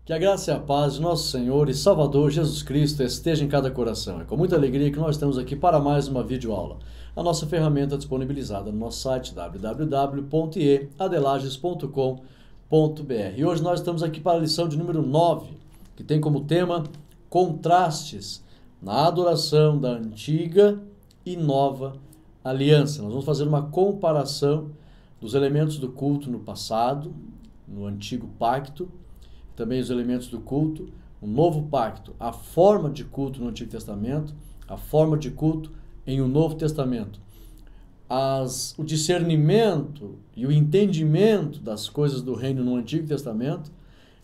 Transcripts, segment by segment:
Que a graça e a paz de nosso Senhor e Salvador Jesus Cristo esteja em cada coração. É com muita alegria que nós estamos aqui para mais uma videoaula. A nossa ferramenta disponibilizada no nosso site www.adelages.com.br. E hoje nós estamos aqui para a lição de número 9, que tem como tema contrastes na adoração da antiga e nova aliança. Nós vamos fazer uma comparação dos elementos do culto no passado, no antigo pacto, também os elementos do culto, o novo pacto, a forma de culto no Antigo Testamento, a forma de culto em o Novo Testamento, o discernimento e o entendimento das coisas do reino no Antigo Testamento,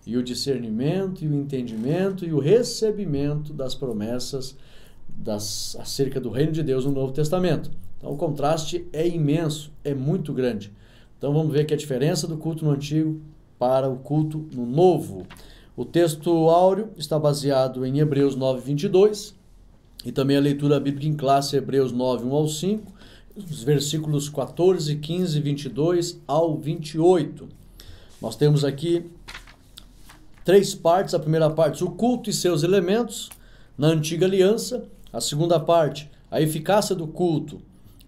e o discernimento e o entendimento e o recebimento das promessas acerca do reino de Deus no Novo Testamento. Então o contraste é imenso, é muito grande. Então vamos ver aqui a diferença do culto no Antigo para o culto no Novo. O texto áureo está baseado em Hebreus 9:22 e também a leitura bíblica em classe Hebreus 9:1 ao 5, os versículos 14, 15, 22 ao 28. Nós temos aqui três partes. A primeira parte, o culto e seus elementos na antiga aliança. A segunda parte, a eficácia do culto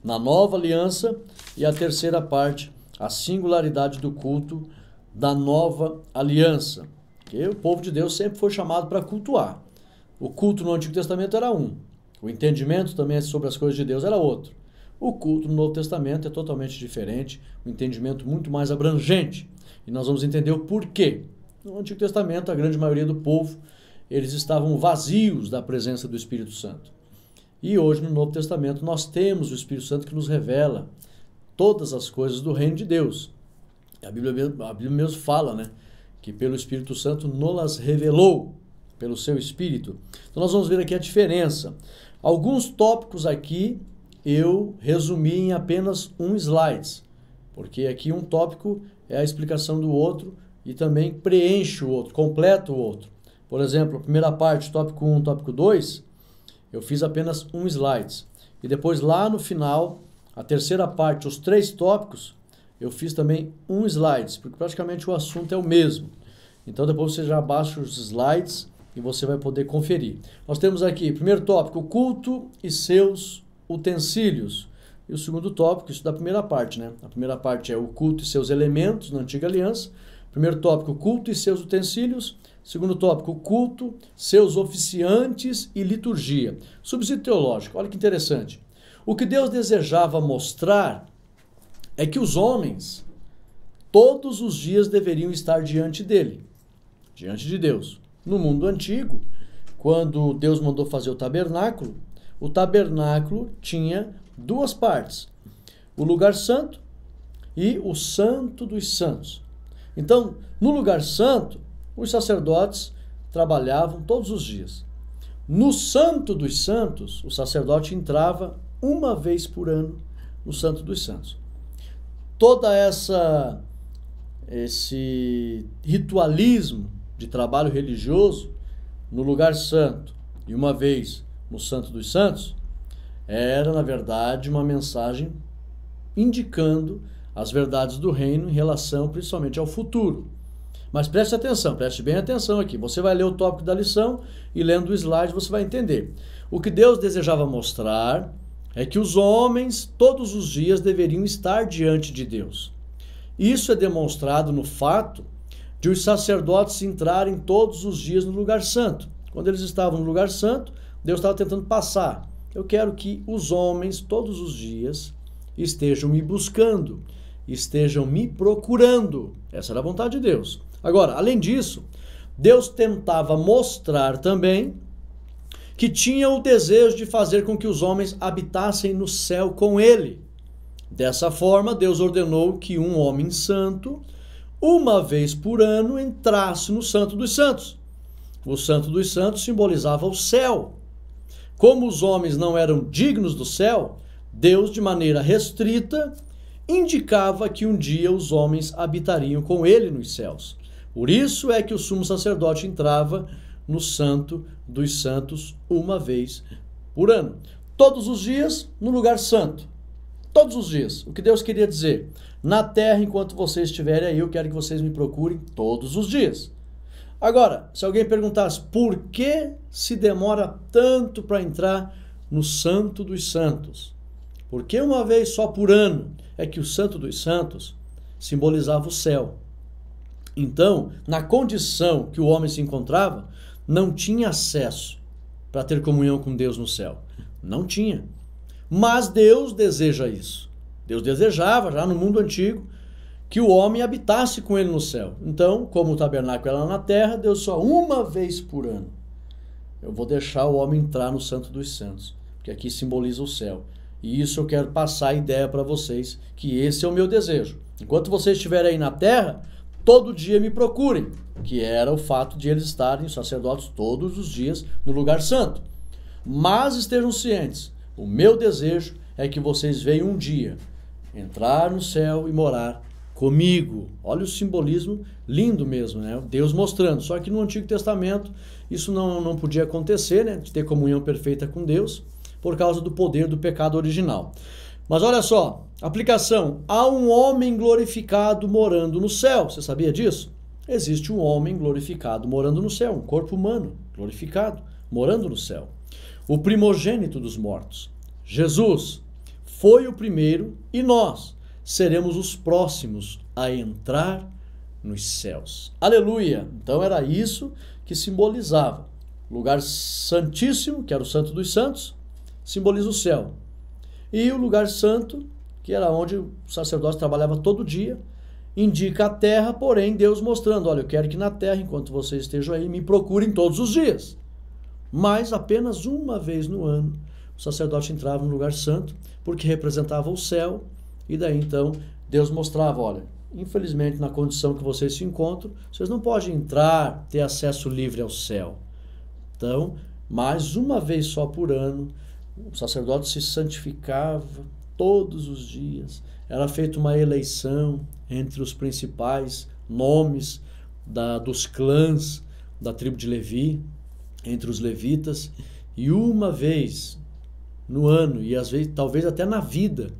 na nova aliança. E a terceira parte, a singularidade do culto da nova aliança. Porque o povo de Deus sempre foi chamado para cultuar. O culto no Antigo Testamento era um. O entendimento também sobre as coisas de Deus era outro. O culto no Novo Testamento é totalmente diferente, um entendimento muito mais abrangente. E nós vamos entender o porquê. No Antigo Testamento, a grande maioria do povo, eles estavam vazios da presença do Espírito Santo. E hoje, no Novo Testamento, nós temos o Espírito Santo que nos revela todas as coisas do reino de Deus. A Bíblia mesmo fala, né, que pelo Espírito Santo nos revelou, pelo seu Espírito. Então nós vamos ver aqui a diferença. Alguns tópicos aqui eu resumi em apenas um slide, porque aqui um tópico é a explicação do outro e também preenche o outro, completa o outro. Por exemplo, a primeira parte, tópico 1, tópico 2, eu fiz apenas um slide. E depois lá no final, a terceira parte, os três tópicos, eu fiz também um slide, porque praticamente o assunto é o mesmo. Então depois você já baixa os slides e você vai poder conferir. Nós temos aqui, primeiro tópico, o culto e seus utensílios. E o segundo tópico, isso da primeira parte, né? A primeira parte é o culto e seus elementos na antiga aliança. Primeiro tópico, o culto e seus utensílios. Segundo tópico, o culto, seus oficiantes e liturgia. Subsídio teológico, olha que interessante. O que Deus desejava mostrar é que os homens, todos os dias, deveriam estar diante dele, diante de Deus. No mundo antigo, quando Deus mandou fazer o tabernáculo tinha duas partes, o lugar santo e o santo dos santos. Então, no lugar santo, os sacerdotes trabalhavam todos os dias. No santo dos santos, o sacerdote entrava uma vez por ano no santo dos santos. Toda esse ritualismo de trabalho religioso no lugar santo e uma vez no santo dos santos era, na verdade, uma mensagem indicando as verdades do reino em relação principalmente ao futuro. Mas preste atenção, preste bem atenção aqui. Você vai ler o tópico da lição e lendo o slide você vai entender. O que Deus desejava mostrar é que os homens todos os dias deveriam estar diante de Deus. Isso é demonstrado no fato de os sacerdotes entrarem todos os dias no lugar santo. Quando eles estavam no lugar santo, Deus estava tentando passar. Eu quero que os homens todos os dias estejam me buscando, estejam me procurando. Essa era a vontade de Deus. Agora, além disso, Deus tentava mostrar também que tinha o desejo de fazer com que os homens habitassem no céu com ele. Dessa forma, Deus ordenou que um homem santo, uma vez por ano, entrasse no Santo dos Santos. O Santo dos Santos simbolizava o céu. Como os homens não eram dignos do céu, Deus, de maneira restrita, indicava que um dia os homens habitariam com ele nos céus. Por isso é que o sumo sacerdote entrava no Santo dos Santos uma vez por ano. Todos os dias no lugar santo. Todos os dias. O que Deus queria dizer? Na terra, enquanto vocês estiverem aí, eu quero que vocês me procurem todos os dias. Agora, se alguém perguntasse por que se demora tanto para entrar no Santo dos Santos? Porque uma vez só por ano é que o Santo dos Santos simbolizava o céu. Então, na condição que o homem se encontrava, não tinha acesso para ter comunhão com Deus no céu. Não tinha. Mas Deus deseja isso. Deus desejava, já no mundo antigo, que o homem habitasse com ele no céu. Então, como o tabernáculo era na terra, Deus só uma vez por ano. Eu vou deixar o homem entrar no Santo dos Santos, porque aqui simboliza o céu. E isso eu quero passar a ideia para vocês, que esse é o meu desejo. Enquanto vocês estiverem aí na terra, todo dia me procurem, que era o fato de eles estarem, os sacerdotes, todos os dias no lugar santo. Mas estejam cientes, o meu desejo é que vocês venham um dia entrar no céu e morar comigo. Olha o simbolismo lindo mesmo, né? Deus mostrando. Só que no Antigo Testamento isso não podia acontecer, né? De ter comunhão perfeita com Deus, por causa do poder do pecado original. Mas olha só, aplicação. Há um homem glorificado morando no céu. Você sabia disso? Existe um homem glorificado morando no céu, um corpo humano glorificado morando no céu. O primogênito dos mortos. Jesus foi o primeiro e nós seremos os próximos a entrar nos céus. Aleluia! Então era isso que simbolizava. O lugar santíssimo, que era o Santo dos Santos, simboliza o céu. E o lugar santo, que era onde o sacerdote trabalhava todo dia, indica a terra, porém Deus mostrando, olha, eu quero que na terra, enquanto vocês estejam aí, me procurem todos os dias. Mas apenas uma vez no ano, o sacerdote entrava no lugar santo, porque representava o céu, e daí então Deus mostrava, olha, infelizmente na condição que vocês se encontram, vocês não podem entrar, ter acesso livre ao céu. Então, mais uma vez só por ano, o sacerdote se santificava todos os dias. Era feita uma eleição entre os principais nomes dos clãs da tribo de Levi, entre os levitas, e uma vez no ano, e às vezes talvez até na vida,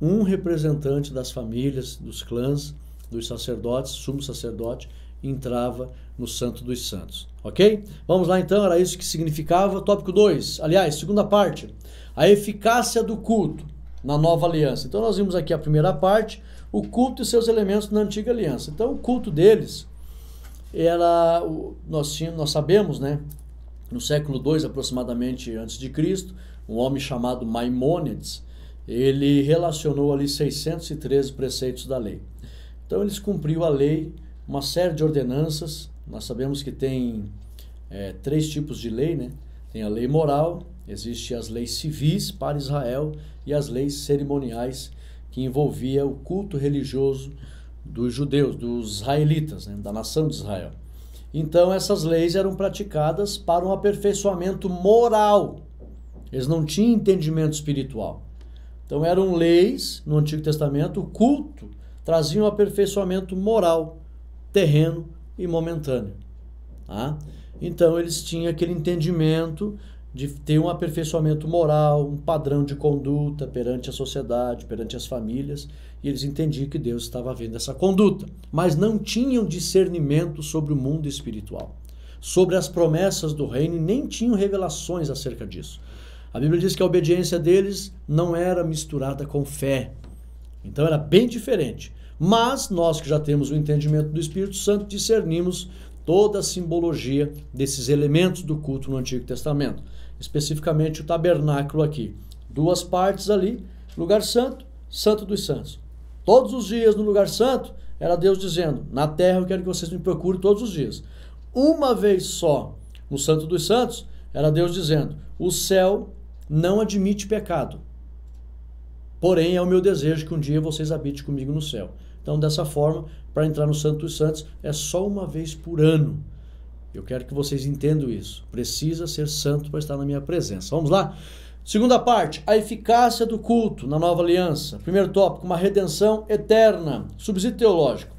um representante das famílias, dos clãs, dos sacerdotes, sumo sacerdote, entrava no Santo dos Santos. Ok? Vamos lá então, era isso que significava. Tópico 2, aliás, segunda parte, a eficácia do culto na nova aliança. Então nós vimos aqui a primeira parte, o culto e seus elementos na antiga aliança. Então o culto deles era, nós sabemos, né, no século II aproximadamente antes de Cristo, um homem chamado Maimônides, ele relacionou ali 613 preceitos da lei. Então eles cumpriu a lei, uma série de ordenanças. Nós sabemos que tem 3 tipos de lei, né? Tem a lei moral, existem as leis civis para Israel e as leis cerimoniais que envolvia o culto religioso dos judeus, dos israelitas, né? Da nação de Israel. Então essas leis eram praticadas para um aperfeiçoamento moral. Eles não tinham entendimento espiritual. Então eram leis no Antigo Testamento, o culto trazia um aperfeiçoamento moral, terreno e momentâneo. Tá? Então eles tinham aquele entendimento de ter um aperfeiçoamento moral, um padrão de conduta perante a sociedade, perante as famílias, e eles entendiam que Deus estava vendo essa conduta, mas não tinham discernimento sobre o mundo espiritual, sobre as promessas do reino, e nem tinham revelações acerca disso. A Bíblia diz que a obediência deles não era misturada com fé. Então era bem diferente. Mas nós que já temos o entendimento do Espírito Santo, discernimos toda a simbologia desses elementos do culto no Antigo Testamento. Especificamente o tabernáculo aqui. 2 partes ali, lugar santo, Santo dos Santos. Todos os dias no lugar santo, era Deus dizendo, na terra eu quero que vocês me procurem todos os dias. Uma vez só no Santo dos Santos, era Deus dizendo, o céu não admite pecado. Porém, é o meu desejo que um dia vocês habitem comigo no céu. Então, dessa forma, para entrar no Santo dos Santos, é só uma vez por ano. Eu quero que vocês entendam isso. Precisa ser santo para estar na minha presença. Vamos lá? Segunda parte, a eficácia do culto na nova aliança. Primeiro tópico, uma redenção eterna. Subsídio teológico.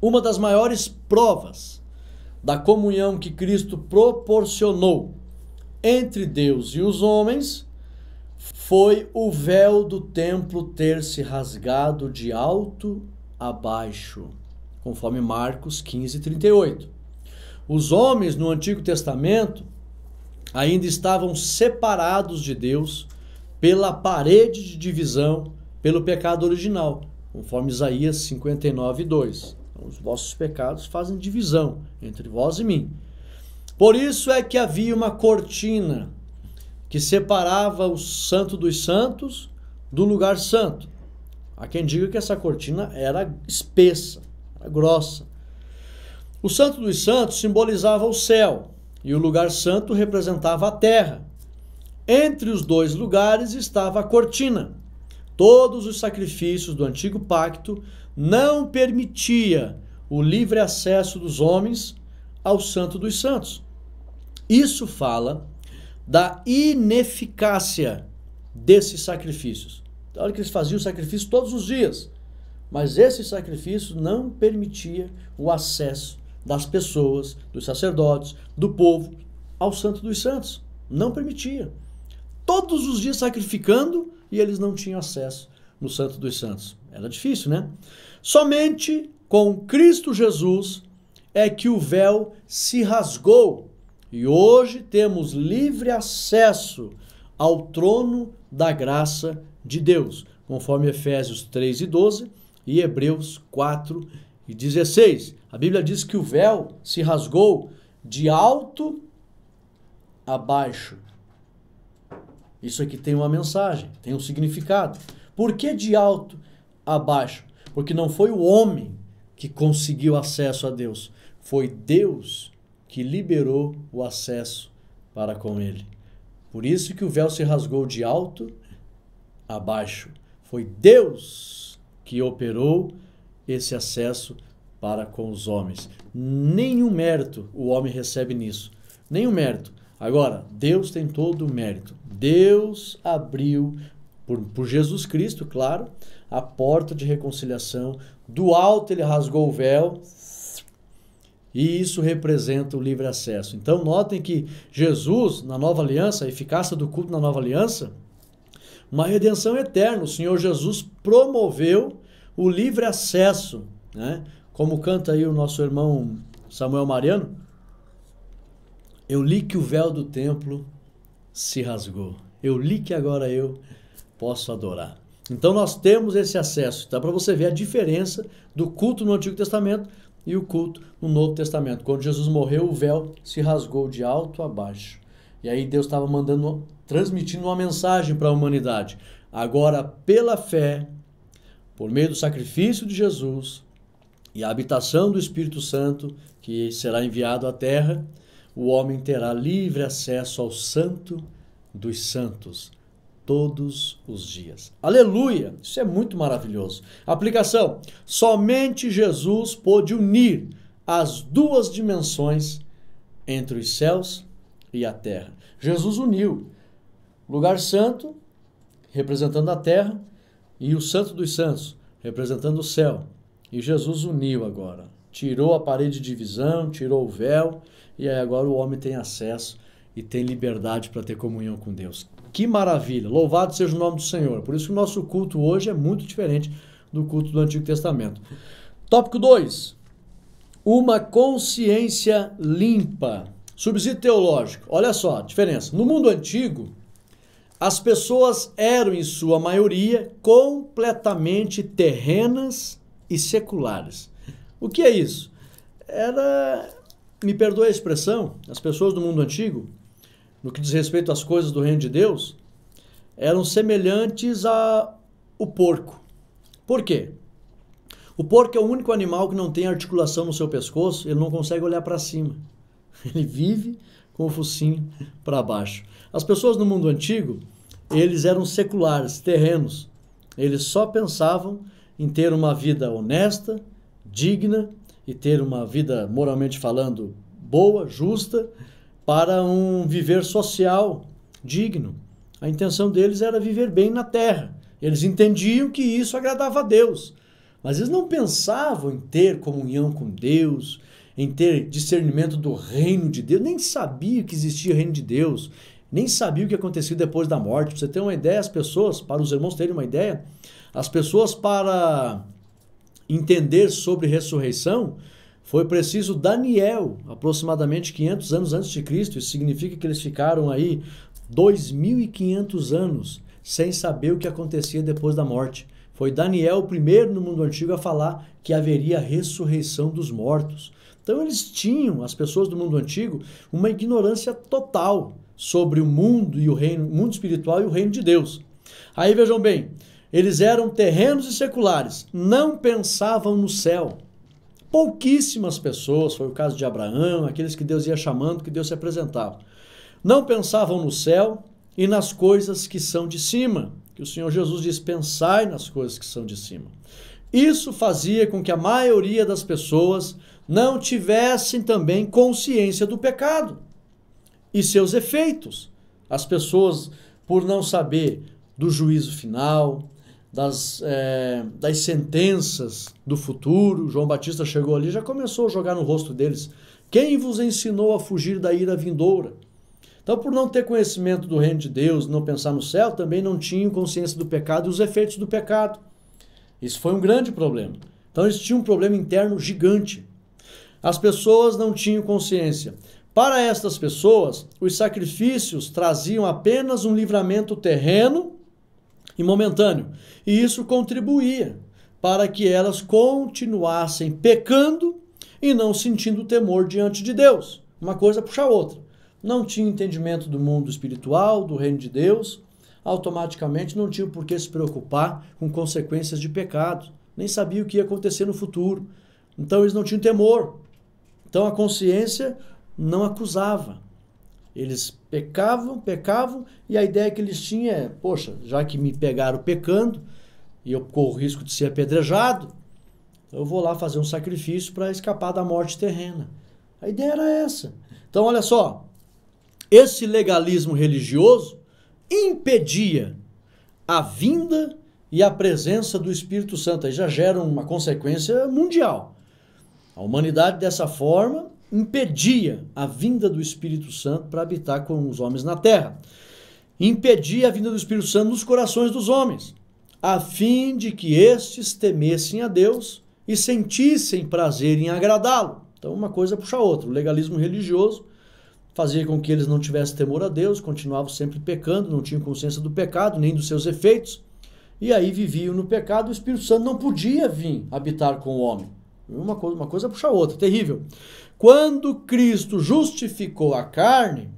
Uma das maiores provas da comunhão que Cristo proporcionou entre Deus e os homens foi o véu do templo ter se rasgado de alto a baixo, conforme Marcos 15:38. Os homens no Antigo Testamento ainda estavam separados de Deus pela parede de divisão, pelo pecado original, conforme Isaías 59:2. Então, os vossos pecados fazem divisão entre vós e mim. Por isso é que havia uma cortina que separava o Santo dos Santos do lugar santo. Há quem diga que essa cortina era espessa, era grossa. O Santo dos Santos simbolizava o céu e o lugar santo representava a terra. Entre os dois lugares estava a cortina. Todos os sacrifícios do antigo pacto não permitia o livre acesso dos homens ao Santo dos Santos. Isso fala da ineficácia desses sacrifícios. Então, olha que eles faziam sacrifício todos os dias, mas esse sacrifício não permitia o acesso das pessoas, dos sacerdotes, do povo ao Santo dos Santos. Não permitia. Todos os dias sacrificando e eles não tinham acesso no Santo dos Santos. Era difícil, né? Somente com Cristo Jesus é que o véu se rasgou e hoje temos livre acesso ao trono da graça de Deus, conforme Efésios 3:12 e Hebreus 4:16. A Bíblia diz que o véu se rasgou de alto a baixo. Isso aqui tem uma mensagem, tem um significado. Por que de alto a baixo? Porque não foi o homem que conseguiu acesso a Deus, foi Deus que liberou o acesso para com ele. Por isso que o véu se rasgou de alto a baixo. Foi Deus que operou esse acesso para com os homens. Nenhum mérito o homem recebe nisso. Nenhum mérito. Agora, Deus tem todo o mérito. Deus abriu, por Jesus Cristo, claro, a porta de reconciliação. Do alto ele rasgou o véu e isso representa o livre acesso. Então, notem que Jesus, na nova aliança, a eficácia do culto na nova aliança, uma redenção eterna. O Senhor Jesus promoveu o livre acesso, né? Como canta aí o nosso irmão Samuel Mariano, eu li que o véu do templo se rasgou. Eu li que agora eu posso adorar. Então nós temos esse acesso. Dá para você ver a diferença do culto no Antigo Testamento e o culto no Novo Testamento. Quando Jesus morreu, o véu se rasgou de alto a baixo. E aí Deus estava transmitindo uma mensagem para a humanidade. Agora, pela fé, por meio do sacrifício de Jesus e a habitação do Espírito Santo, que será enviado à terra, o homem terá livre acesso ao Santo dos Santos todos os dias. Aleluia! Isso é muito maravilhoso. Aplicação: somente Jesus pôde unir as duas dimensões entre os céus e a terra. Jesus uniu o lugar santo, representando a terra, e o Santo dos Santos, representando o céu. E Jesus uniu agora. Tirou a parede de divisão, tirou o véu, e aí agora o homem tem acesso e tem liberdade para ter comunhão com Deus. Que maravilha! Louvado seja o nome do Senhor. Por isso que o nosso culto hoje é muito diferente do culto do Antigo Testamento. Tópico 2. Uma consciência limpa. Subsídio teológico. Olha só a diferença. No mundo antigo, as pessoas eram, em sua maioria, completamente terrenas e seculares. O que é isso? Me perdoe a expressão, as pessoas do mundo antigo, no que diz respeito às coisas do reino de Deus, eram semelhantes ao porco. Por quê? O porco é o único animal que não tem articulação no seu pescoço, ele não consegue olhar para cima. Ele vive com o focinho para baixo. As pessoas no mundo antigo, eles eram seculares, terrenos. Eles só pensavam em ter uma vida honesta, digna e ter uma vida, moralmente falando, boa, justa, para um viver social digno. A intenção deles era viver bem na terra. Eles entendiam que isso agradava a Deus, mas eles não pensavam em ter comunhão com Deus, em ter discernimento do reino de Deus, nem sabiam que existia o reino de Deus, nem sabiam o que acontecia depois da morte. Para você ter uma ideia, as pessoas, para os irmãos terem uma ideia, as pessoas, para entender sobre ressurreição, Foi preciso Daniel, aproximadamente 500 anos antes de Cristo, isso significa que eles ficaram aí 2.500 anos sem saber o que acontecia depois da morte. Foi Daniel o primeiro no mundo antigo a falar que haveria ressurreição dos mortos. Então eles tinham, as pessoas do mundo antigo, uma ignorância total sobre o mundo e o reino, o mundo espiritual e o reino de Deus. Aí vejam bem, eles eram terrenos e seculares, não pensavam no céu. Pouquíssimas pessoas, foi o caso de Abraão, aqueles que Deus ia chamando, que Deus se apresentava. Não pensavam no céu e nas coisas que são de cima, que o Senhor Jesus diz, pensai nas coisas que são de cima. Isso fazia com que a maioria das pessoas não tivessem também consciência do pecado e seus efeitos. As pessoas, por não saber do juízo final, das sentenças do futuro, João Batista chegou ali e já começou a jogar no rosto deles. Quem vos ensinou a fugir da ira vindoura? Então, por não ter conhecimento do reino de Deus, não pensar no céu, também não tinham consciência do pecado e os efeitos do pecado. Isso foi um grande problema. Então, eles tinham um problema interno gigante. As pessoas não tinham consciência. Para estas pessoas, os sacrifícios traziam apenas um livramento terreno e momentâneo. E isso contribuía para que elas continuassem pecando e não sentindo temor diante de Deus. Uma coisa puxa a outra. Não tinha entendimento do mundo espiritual, do reino de Deus, automaticamente não tinha por que se preocupar com consequências de pecado. Nem sabia o que ia acontecer no futuro. Então eles não tinham temor. Então a consciência não acusava. Eles pecavam, e a ideia que eles tinham é, poxa, já que me pegaram pecando, e eu corro o risco de ser apedrejado, eu vou lá fazer um sacrifício para escapar da morte terrena. A ideia era essa. Então, olha só, esse legalismo religioso impedia a vinda e a presença do Espírito Santo. Aí já gera uma consequência mundial. A humanidade, dessa forma, impedia a vinda do Espírito Santo para habitar com os homens na terra. Impedia a vinda do Espírito Santo nos corações dos homens, a fim de que estes temessem a Deus e sentissem prazer em agradá-lo. Então uma coisa puxa a outra. O legalismo religioso fazia com que eles não tivessem temor a Deus, continuavam sempre pecando, não tinham consciência do pecado, nem dos seus efeitos, e aí viviam no pecado. O Espírito Santo não podia vir habitar com o homem. Uma coisa puxa a outra, terrível. Quando Cristo justificou a carne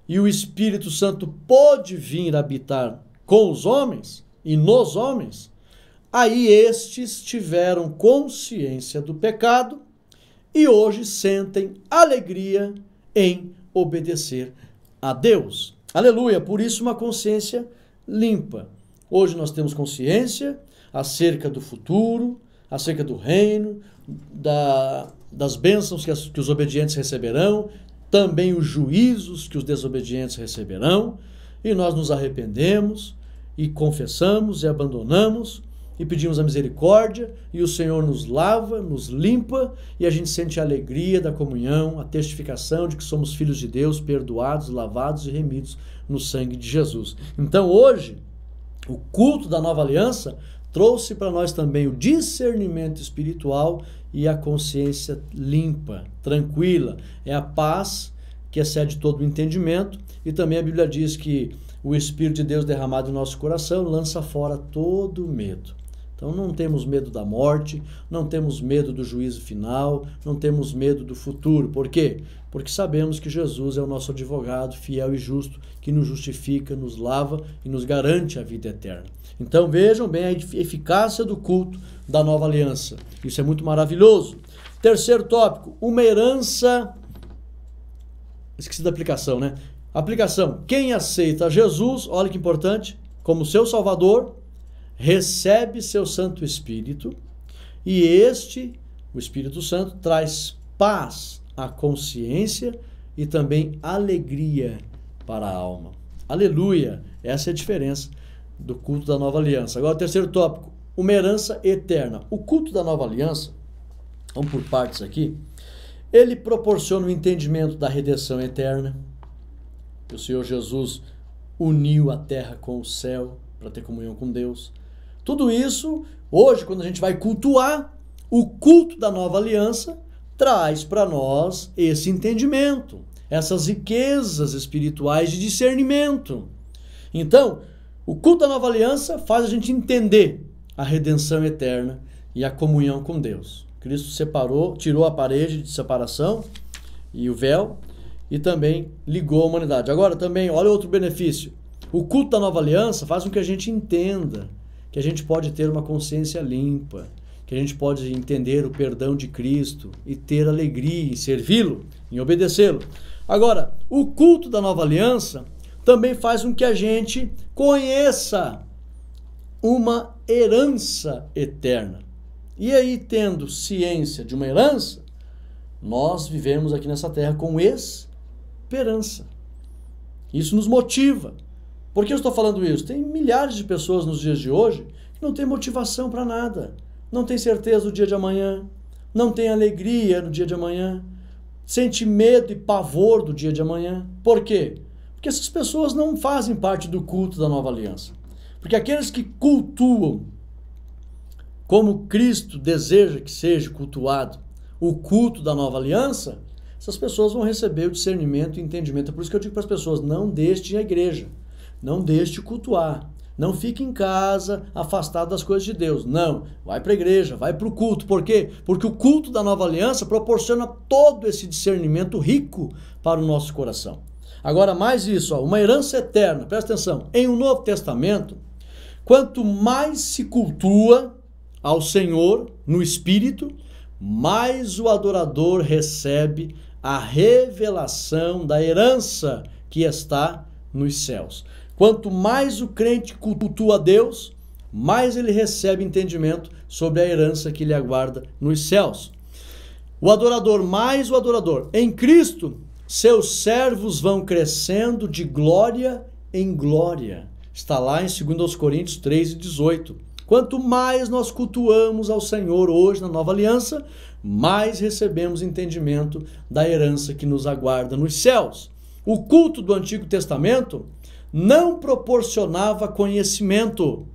e o Espírito Santo pôde vir habitar com os homens e nos homens, aí estes tiveram consciência do pecado e hoje sentem alegria em obedecer a Deus. Aleluia! Por isso uma consciência limpa. Hoje nós temos consciência acerca do futuro, acerca do reino, das bênçãos que os obedientes receberão, também os juízos que os desobedientes receberão, e nós nos arrependemos e confessamos e abandonamos e pedimos a misericórdia, e o Senhor nos lava, nos limpa, e a gente sente a alegria da comunhão, a testificação de que somos filhos de Deus, perdoados, lavados e remidos no sangue de Jesus. Então hoje, o culto da nova aliança trouxe para nós também o discernimento espiritual e a consciência limpa, tranquila. É a paz que excede todo o entendimento, e também a Bíblia diz que o Espírito de Deus derramado em nosso coração lança fora todo medo. Então não temos medo da morte, não temos medo do juízo final, não temos medo do futuro. Por quê? Porque sabemos que Jesus é o nosso advogado fiel e justo, que nos justifica, nos lava e nos garante a vida eterna. Então vejam bem a eficácia do culto da nova aliança. Isso é muito maravilhoso. Terceiro tópico, uma herança... Esqueci da aplicação, né? Aplicação, quem aceita Jesus, olha que importante, como seu Salvador, recebe seu Santo Espírito, e este, o Espírito Santo, traz paz à consciência e também alegria para a alma. Aleluia! Essa é a diferença do culto da nova aliança. Agora, o terceiro tópico, uma herança eterna. O culto da nova aliança, vamos por partes aqui, ele proporciona o entendimento da redenção eterna. O Senhor Jesus uniu a terra com o céu para ter comunhão com Deus. Tudo isso, hoje, quando a gente vai cultuar, o culto da nova aliança traz para nós esse entendimento, essas riquezas espirituais de discernimento. Então, o culto da nova aliança faz a gente entender a redenção eterna e a comunhão com Deus. Cristo separou, tirou a parede de separação e o véu e também ligou a humanidade. Agora também, olha outro benefício. O culto da nova aliança faz com que a gente entenda que a gente pode ter uma consciência limpa, que a gente pode entender o perdão de Cristo e ter alegria em servi-lo, em obedecê-lo. Agora, o culto da nova aliança também faz com que a gente conheça uma herança eterna. E aí, tendo ciência de uma herança, nós vivemos aqui nessa terra com esperança. Isso nos motiva. Por que eu estou falando isso? Tem milhares de pessoas nos dias de hoje que não têm motivação para nada. Não tem certeza do dia de amanhã, não tem alegria no dia de amanhã, sente medo e pavor do dia de amanhã. Por quê? Porque essas pessoas não fazem parte do culto da nova aliança. Porque aqueles que cultuam, como Cristo deseja que seja cultuado, o culto da nova aliança, essas pessoas vão receber o discernimento e entendimento. É por isso que eu digo para as pessoas, não deixe a igreja, não deixe de cultuar. Não fique em casa, afastado das coisas de Deus. Não, vai para a igreja, vai para o culto. Por quê? Porque o culto da nova aliança proporciona todo esse discernimento rico para o nosso coração. Agora, mais isso, uma herança eterna. Presta atenção. Em um Novo Testamento, quanto mais se cultua ao Senhor no Espírito, mais o adorador recebe a revelação da herança que está nos céus. Quanto mais o crente cultua a Deus, mais ele recebe entendimento sobre a herança que lhe aguarda nos céus. O adorador, mais o adorador. Em Cristo, seus servos vão crescendo de glória em glória. Está lá em 2 Coríntios 3:18. Quanto mais nós cultuamos ao Senhor hoje na nova aliança, mais recebemos entendimento da herança que nos aguarda nos céus. O culto do Antigo Testamento não proporcionava conhecimento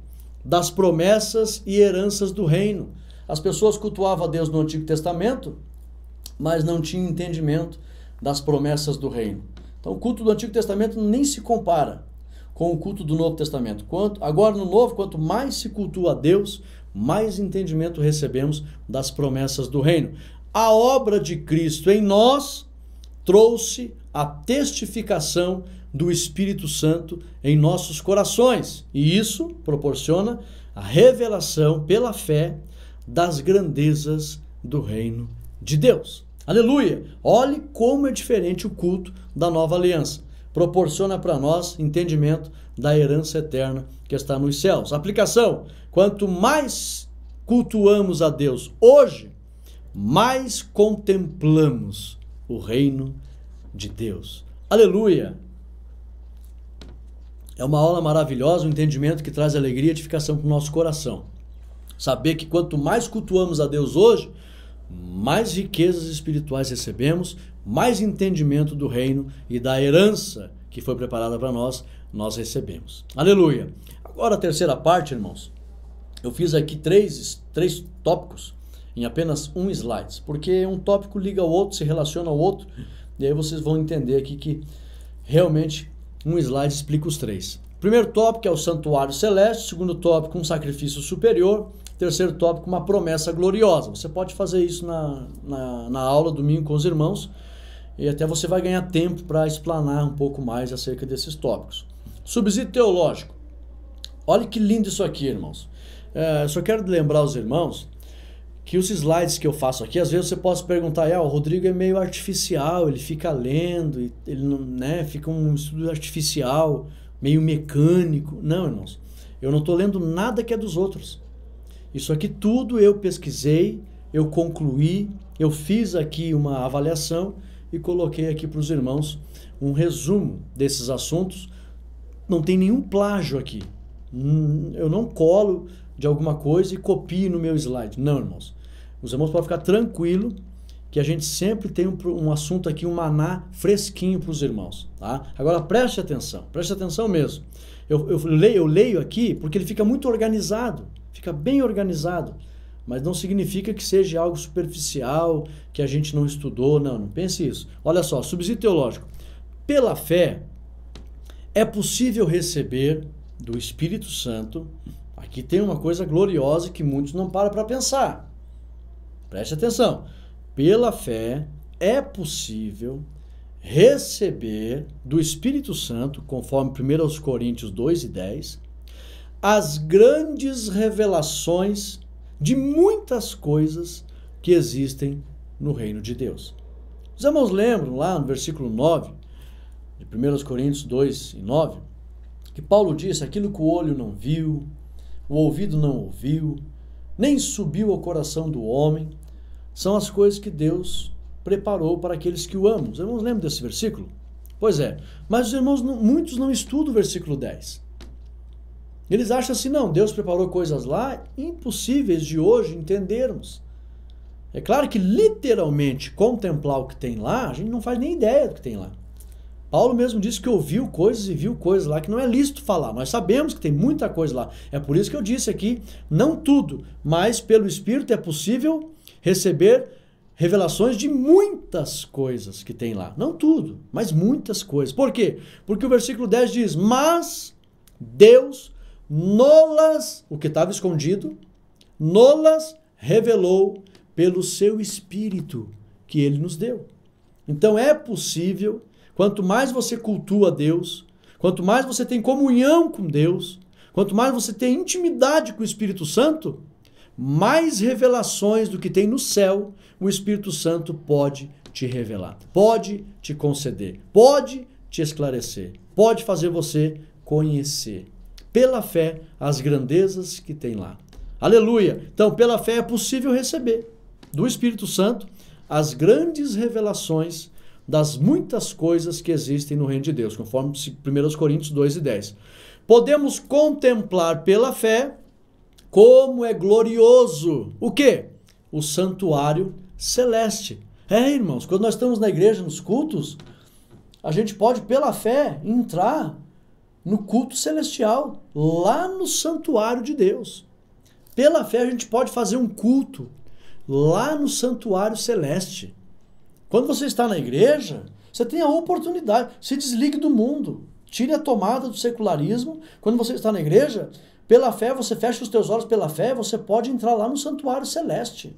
das promessas e heranças do reino. As pessoas cultuavam a Deus no Antigo Testamento, mas não tinham entendimento das promessas do reino. Então o culto do Antigo Testamento nem se compara com o culto do Novo Testamento. Agora no Novo, quanto mais se cultua a Deus, mais entendimento recebemos das promessas do reino. A obra de Cristo em nós trouxe a testificação do Espírito Santo em nossos corações. E isso proporciona a revelação pela fé das grandezas do reino de Deus. Aleluia! Olhe como é diferente o culto da nova aliança. Proporciona para nós entendimento da herança eterna que está nos céus. Aplicação: quanto mais cultuamos a Deus hoje, mais contemplamos o reino de Deus. Aleluia! É uma aula maravilhosa, um entendimento que traz alegria e edificação para o nosso coração. Saber que quanto mais cultuamos a Deus hoje, mais riquezas espirituais recebemos, mais entendimento do reino e da herança que foi preparada para nós, nós recebemos. Aleluia! Agora a terceira parte, irmãos. Eu fiz aqui três tópicos em apenas um slide, porque um tópico liga ao outro, se relaciona ao outro, e aí vocês vão entender aqui que realmente um slide explica os três. Primeiro tópico é o santuário celeste, segundo tópico um sacrifício superior, terceiro tópico uma promessa gloriosa. Você pode fazer isso na aula domingo com os irmãos e até você vai ganhar tempo para explanar um pouco mais acerca desses tópicos. Subsídio teológico. Olha que lindo isso aqui, irmãos. Eu só quero lembrar aos irmãos que os slides que eu faço aqui, às vezes você pode se perguntar, o Rodrigo é meio artificial, ele fica lendo, ele não, fica um estudo artificial, meio mecânico. Não, irmãos, eu não estou lendo nada que é dos outros. Isso aqui tudo eu pesquisei, eu concluí, eu fiz aqui uma avaliação e coloquei aqui para os irmãos um resumo desses assuntos. Não tem nenhum plágio aqui. Eu não colo de alguma coisa e copio no meu slide. Não, irmãos. Os irmãos podem ficar tranquilos que a gente sempre tem um assunto aqui, um maná fresquinho para os irmãos. Tá? Agora preste atenção mesmo. Eu leio aqui porque ele fica muito organizado, fica bem organizado. mas não significa que seja algo superficial, que a gente não estudou, não pense isso. Olha só, subsídio teológico. Pela fé, é possível receber do Espírito Santo. Aqui tem uma coisa gloriosa que muitos não param para pensar. Preste atenção. Pela fé, é possível receber do Espírito Santo, conforme 1 Coríntios 2:10, as grandes revelações de muitas coisas que existem no reino de Deus. Os irmãos lembram lá no versículo 9, de 1 Coríntios 2:9, que Paulo disse: aquilo que o olho não viu, o ouvido não ouviu, nem subiu ao coração do homem, são as coisas que Deus preparou para aqueles que o amam. Os irmãos lembram desse versículo? Pois é, mas os irmãos, muitos não estudam o versículo 10. Eles acham assim, não, Deus preparou coisas lá impossíveis de hoje entendermos. É claro que literalmente contemplar o que tem lá, a gente não faz nem ideia do que tem lá. Paulo mesmo disse que ouviu coisas e viu coisas lá que não é lícito falar. Nós sabemos que tem muita coisa lá. É por isso que eu disse aqui, não tudo, mas pelo Espírito é possível receber revelações de muitas coisas que tem lá. Não tudo, mas muitas coisas. Por quê? Porque o versículo 10 diz, mas Deus nolas, o que estava escondido, nolas revelou pelo seu Espírito que Ele nos deu. Então é possível, quanto mais você cultua Deus, quanto mais você tem comunhão com Deus, quanto mais você tem intimidade com o Espírito Santo, mais revelações do que tem no céu, o Espírito Santo pode te revelar, pode te conceder, pode te esclarecer, pode fazer você conhecer, pela fé, as grandezas que tem lá. Aleluia! Então, pela fé é possível receber do Espírito Santo as grandes revelações das muitas coisas que existem no reino de Deus, conforme 1 Coríntios 2:10. Podemos contemplar pela fé como é glorioso. O quê? O santuário celeste. Irmãos, quando nós estamos na igreja, nos cultos, a gente pode, pela fé, entrar no culto celestial, lá no santuário de Deus. Pela fé, a gente pode fazer um culto lá no santuário celeste. Quando você está na igreja, você tem a oportunidade, se desligue do mundo, tire a tomada do secularismo. Quando você está na igreja, pela fé, você fecha os teus olhos pela fé, você pode entrar lá no santuário celeste.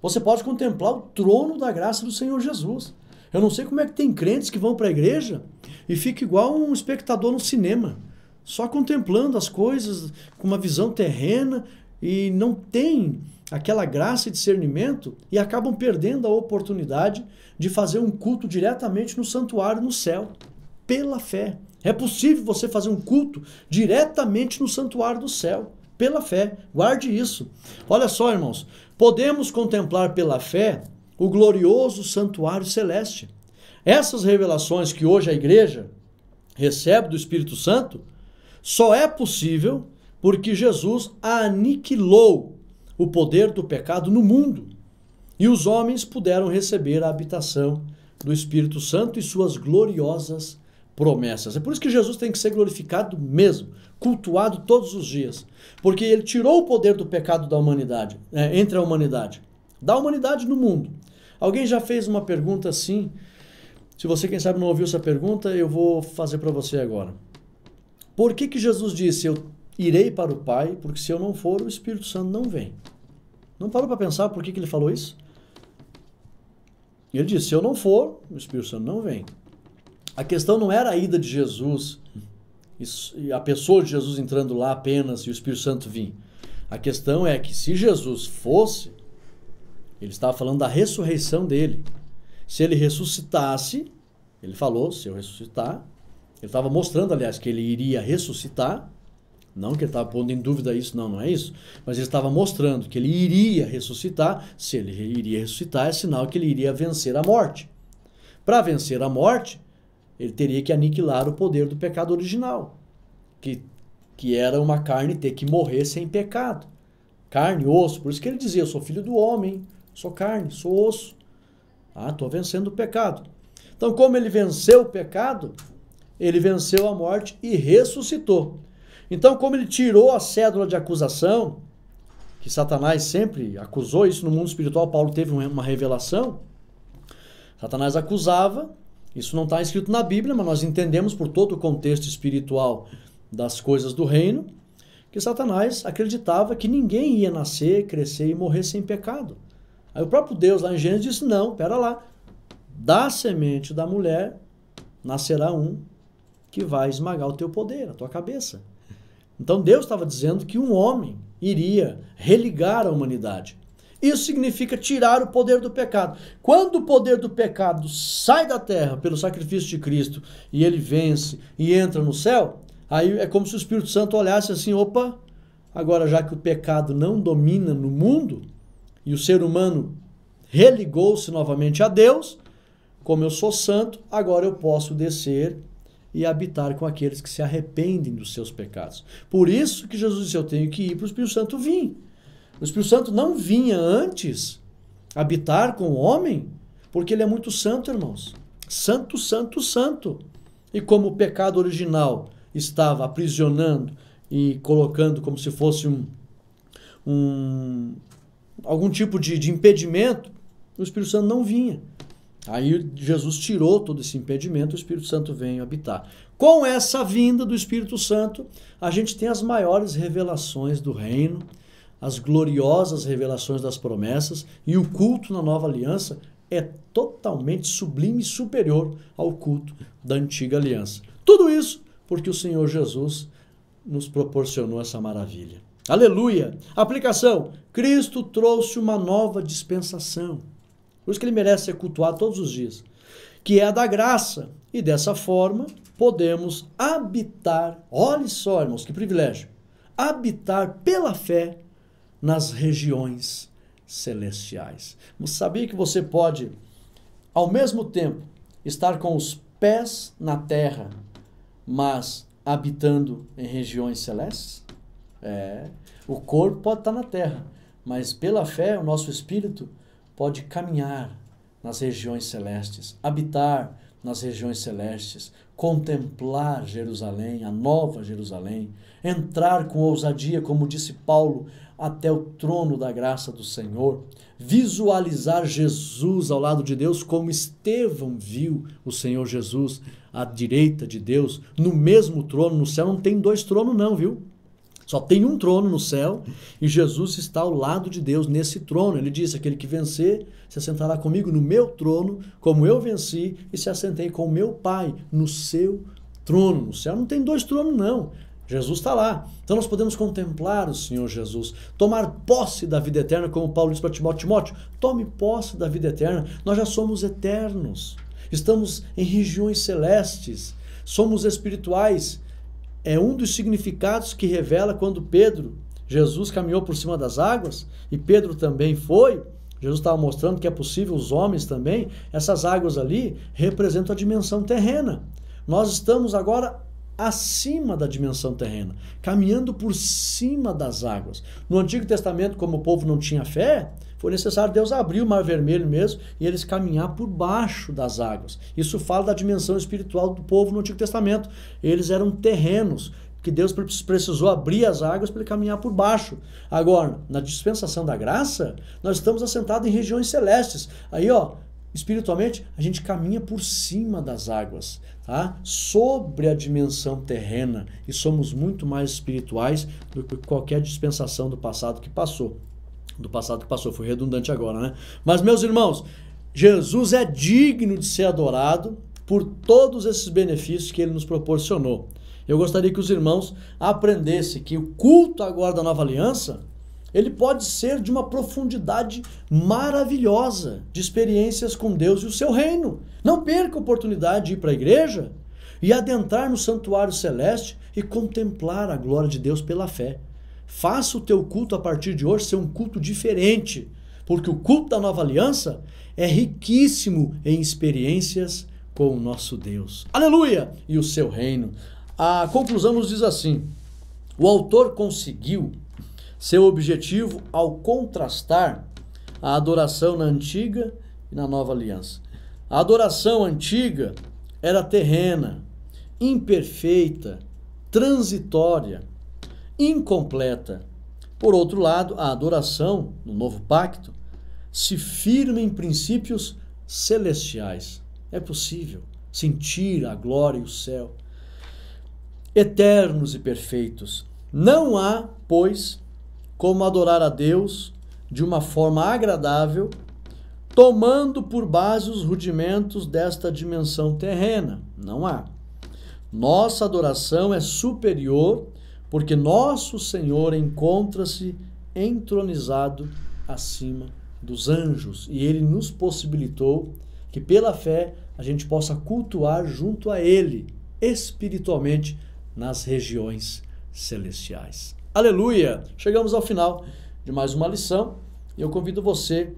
Você pode contemplar o trono da graça do Senhor Jesus. Eu não sei como é que tem crentes que vão para a igreja e fica igual um espectador no cinema, só contemplando as coisas com uma visão terrena e não tem aquela graça e discernimento e acabam perdendo a oportunidade de fazer um culto diretamente no santuário no céu, pela fé. É possível você fazer um culto diretamente no santuário do céu, pela fé. Guarde isso. Olha só, irmãos, podemos contemplar pela fé o glorioso santuário celeste. Essas revelações que hoje a igreja recebe do Espírito Santo só é possível porque Jesus aniquilou o poder do pecado no mundo e os homens puderam receber a habitação do Espírito Santo e suas gloriosas promessas. É por isso que Jesus tem que ser glorificado mesmo, cultuado todos os dias, porque ele tirou o poder do pecado da humanidade, entre a humanidade, da humanidade no mundo. Alguém já fez uma pergunta assim? Se você, quem sabe, não ouviu essa pergunta, eu vou fazer para você agora. Por que Jesus disse, eu irei para o Pai, porque se eu não for, o Espírito Santo não vem? Não parou para pensar por que ele falou isso? Ele disse, se eu não for, o Espírito Santo não vem. A questão não era a ida de Jesus, e a pessoa de Jesus entrando lá apenas e o Espírito Santo vir. A questão é que se Jesus fosse, ele estava falando da ressurreição dele. Se ele ressuscitasse, ele falou, se eu ressuscitar, ele estava mostrando, aliás, que ele iria ressuscitar, não que ele estava pondo em dúvida isso, não é isso, mas ele estava mostrando que ele iria ressuscitar. Se ele iria ressuscitar, é sinal que ele iria vencer a morte. Para vencer a morte, ele teria que aniquilar o poder do pecado original, que era uma carne ter que morrer sem pecado. Carne, osso, por isso que ele dizia, eu sou filho do homem, sou carne, sou osso. Estou vencendo o pecado. Então, como ele venceu o pecado, ele venceu a morte e ressuscitou. Então, como ele tirou a cédula de acusação, que Satanás sempre acusou, isso no mundo espiritual, Paulo teve uma revelação, Satanás acusava, isso não está escrito na Bíblia, mas nós entendemos por todo o contexto espiritual das coisas do reino, que Satanás acreditava que ninguém ia nascer, crescer e morrer sem pecado. Aí o próprio Deus lá em Gênesis disse, não, pera lá, da semente da mulher nascerá um que vai esmagar o teu poder, a tua cabeça. Então Deus estava dizendo que um homem iria religar a humanidade. Isso significa tirar o poder do pecado. Quando o poder do pecado sai da terra pelo sacrifício de Cristo e ele vence e entra no céu, aí é como se o Espírito Santo olhasse assim, opa, agora já que o pecado não domina no mundo e o ser humano religou-se novamente a Deus, como eu sou santo, agora eu posso descer e habitar com aqueles que se arrependem dos seus pecados. Por isso que Jesus disse, eu tenho que ir para o Espírito Santo vir. O Espírito Santo não vinha antes habitar com o homem, porque ele é muito santo, irmãos. Santo, santo, santo. E como o pecado original estava aprisionando e colocando como se fosse algum tipo de impedimento, o Espírito Santo não vinha. Aí Jesus tirou todo esse impedimento, o Espírito Santo veio habitar. Com essa vinda do Espírito Santo, a gente tem as maiores revelações do reino, as gloriosas revelações das promessas, e o culto na nova aliança é totalmente sublime e superior ao culto da antiga aliança. Tudo isso porque o Senhor Jesus nos proporcionou essa maravilha. Aleluia! Aplicação. Cristo trouxe uma nova dispensação. Por isso que ele merece ser cultuado todos os dias. Que é a da graça. E dessa forma, podemos habitar, olhe só, irmãos, que privilégio, habitar pela fé nas regiões celestiais. Você sabia que você pode, ao mesmo tempo, estar com os pés na terra, mas habitando em regiões celestes? O corpo pode estar na terra, mas pela fé o nosso espírito pode caminhar nas regiões celestes, habitar nas regiões celestes, contemplar Jerusalém, a nova Jerusalém, entrar com ousadia, como disse Paulo, até o trono da graça do Senhor, visualizar Jesus ao lado de Deus, como Estevão viu o Senhor Jesus à direita de Deus, no mesmo trono. No céu não tem dois tronos não, viu? Só tem um trono no céu e Jesus está ao lado de Deus nesse trono. Ele disse, aquele que vencer se assentará comigo no meu trono, como eu venci e se assentei com o meu Pai no seu trono. No céu não tem dois tronos não. Jesus está lá. Então nós podemos contemplar o Senhor Jesus, tomar posse da vida eterna, como Paulo disse para Timóteo, tome posse da vida eterna. Nós já somos eternos, estamos em regiões celestes, somos espirituais. É um dos significados que revela quando Jesus caminhou por cima das águas, e Pedro também foi. Jesus estava mostrando que é possível os homens também. Essas águas ali representam a dimensão terrena. Nós estamos agora acima da dimensão terrena, caminhando por cima das águas. No Antigo Testamento, como o povo não tinha fé, foi necessário Deus abrir o Mar Vermelho mesmo e eles caminhar por baixo das águas. Isso fala da dimensão espiritual do povo no Antigo Testamento. Eles eram terrenos, que Deus precisou abrir as águas para ele caminhar por baixo. Agora, na dispensação da graça, nós estamos assentados em regiões celestes. Aí, espiritualmente, a gente caminha por cima das águas, tá? Sobre a dimensão terrena, e somos muito mais espirituais do que qualquer dispensação do passado que passou. Foi redundante agora, né? Mas, meus irmãos, Jesus é digno de ser adorado por todos esses benefícios que ele nos proporcionou. Eu gostaria que os irmãos aprendessem que o culto agora da nova aliança, ele pode ser de uma profundidade maravilhosa, de experiências com Deus e o seu reino. Não perca a oportunidade de ir para a igreja e adentrar no santuário celeste e contemplar a glória de Deus pela fé. Faça o teu culto a partir de hoje ser um culto diferente, porque o culto da nova aliança é riquíssimo em experiências com o nosso Deus. Aleluia! E o seu reino. A conclusão nos diz assim: o autor conseguiu seu objetivo ao contrastar a adoração na antiga e na nova aliança. A adoração antiga era terrena, imperfeita, transitória, incompleta, Por outro lado, a adoração, no novo pacto, se firma em princípios celestiais. É possível sentir a glória e o céu, eternos e perfeitos. Não há, pois, como adorar a Deus de uma forma agradável, tomando por base os rudimentos desta dimensão terrena. Não há. Nossa adoração é superior, porque nosso Senhor encontra-se entronizado acima dos anjos, e Ele nos possibilitou que pela fé a gente possa cultuar junto a Ele, espiritualmente, nas regiões celestiais. Aleluia! Chegamos ao final de mais uma lição e eu convido você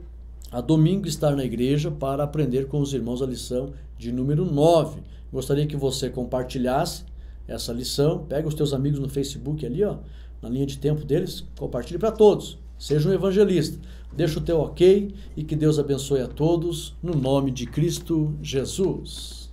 a domingo estar na igreja para aprender com os irmãos a lição de número 9. Gostaria que você compartilhasse essa lição, pega os teus amigos no Facebook ali, ó, na linha de tempo deles, compartilhe para todos. Seja um evangelista. Deixa o teu ok e que Deus abençoe a todos no nome de Cristo Jesus.